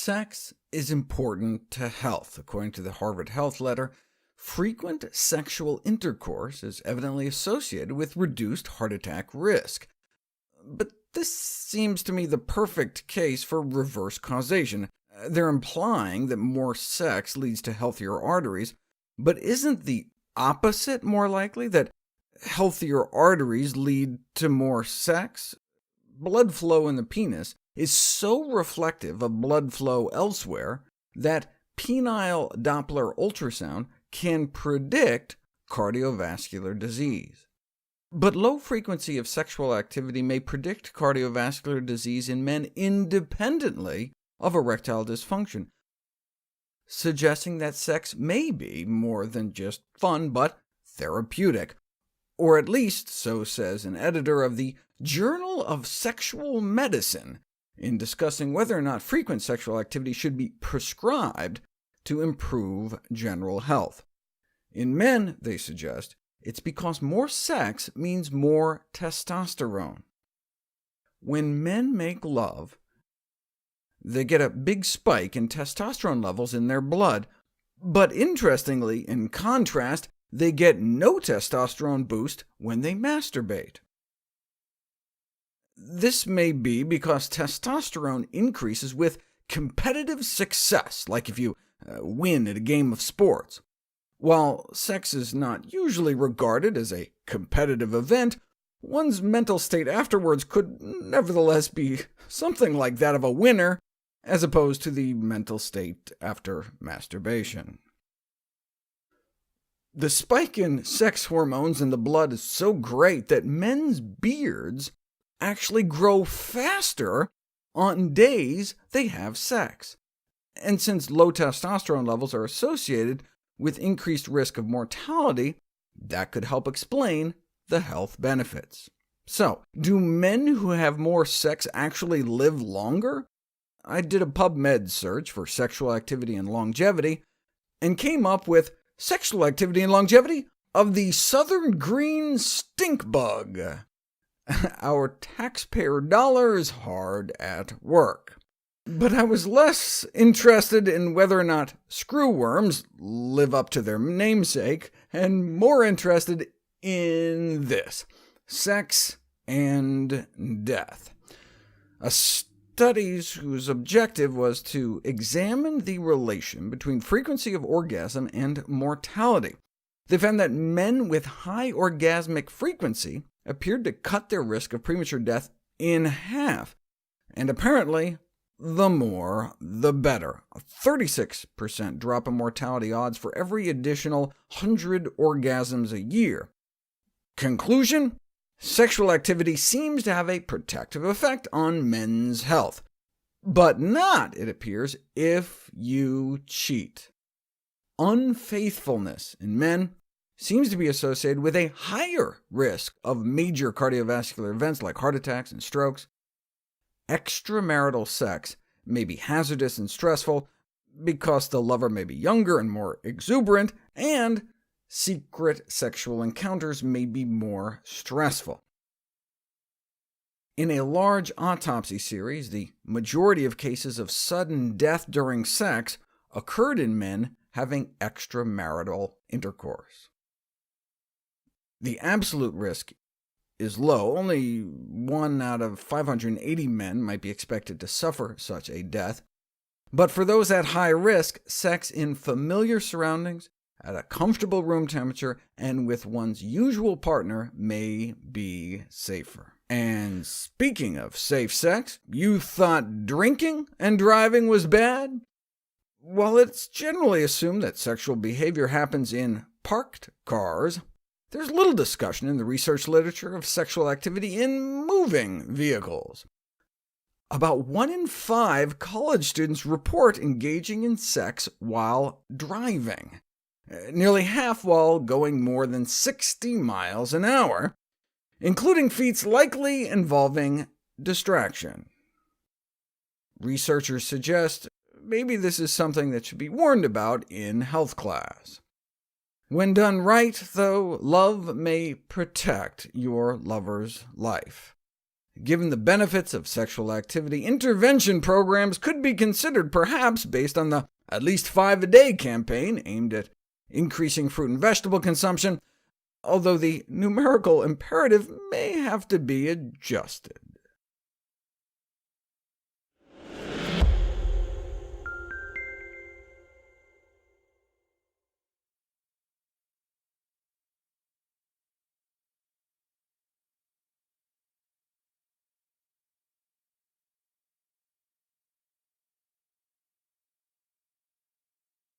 Sex is important to health. According to the Harvard Health Letter, frequent sexual intercourse is evidently associated with reduced heart attack risk. But this seems to me the perfect case for reverse causation. They're implying that more sex leads to healthier arteries, but isn't the opposite more likely, that healthier arteries lead to more sex? Blood flow in the penis is so reflective of blood flow elsewhere that penile Doppler ultrasound can predict cardiovascular disease. But low frequency of sexual activity may predict cardiovascular disease in men independently of erectile dysfunction, suggesting that sex may be more than just fun, but therapeutic. Or at least, so says an editor of the Journal of Sexual Medicine, in discussing whether or not frequent sexual activity should be prescribed to improve general health. In men, they suggest, it's because more sex means more testosterone. When men make love, they get a big spike in testosterone levels in their blood, but interestingly, in contrast, they get no testosterone boost when they masturbate. This may be because testosterone increases with competitive success, like if you win at a game of sports. While sex is not usually regarded as a competitive event, one's mental state afterwards could nevertheless be something like that of a winner, as opposed to the mental state after masturbation. The spike in sex hormones in the blood is so great that men's beards actually grow faster on days they have sex. And since low testosterone levels are associated with increased risk of mortality, that could help explain the health benefits. So, do men who have more sex actually live longer? I did a PubMed search for sexual activity and longevity, and came up with sexual activity and longevity of the southern green stink bug. Our taxpayer dollar is hard at work. But I was less interested in whether or not screwworms live up to their namesake, and more interested in this: sex and death. A study whose objective was to examine the relation between frequency of orgasm and mortality. They found that men with high orgasmic frequency appeared to cut their risk of premature death in half, and apparently the more, the better. A 36% drop in mortality odds for every additional 100 orgasms a year. Conclusion? Sexual activity seems to have a protective effect on men's health, but not, it appears, if you cheat. Unfaithfulness in men seems to be associated with a higher risk of major cardiovascular events like heart attacks and strokes. Extramarital sex may be hazardous and stressful because the lover may be younger and more exuberant, and secret sexual encounters may be more stressful. In a large autopsy series, the majority of cases of sudden death during sex occurred in men having extramarital intercourse. The absolute risk is low. Only 1 out of 580 men might be expected to suffer such a death. But for those at high risk, sex in familiar surroundings, at a comfortable room temperature, and with one's usual partner may be safer. And speaking of safe sex, you thought drinking and driving was bad? While it's generally assumed that sexual behavior happens in parked cars, there's little discussion in the research literature of sexual activity in moving vehicles. About 1 in 5 college students report engaging in sex while driving, nearly half while going more than 60 miles an hour, including feats likely involving distraction. Researchers suggest maybe this is something that should be warned about in health class. When done right, though, love may protect your lover's life. Given the benefits of sexual activity, intervention programs could be considered, perhaps based on the at least 5 a day campaign aimed at increasing fruit and vegetable consumption, although the numerical imperative may have to be adjusted.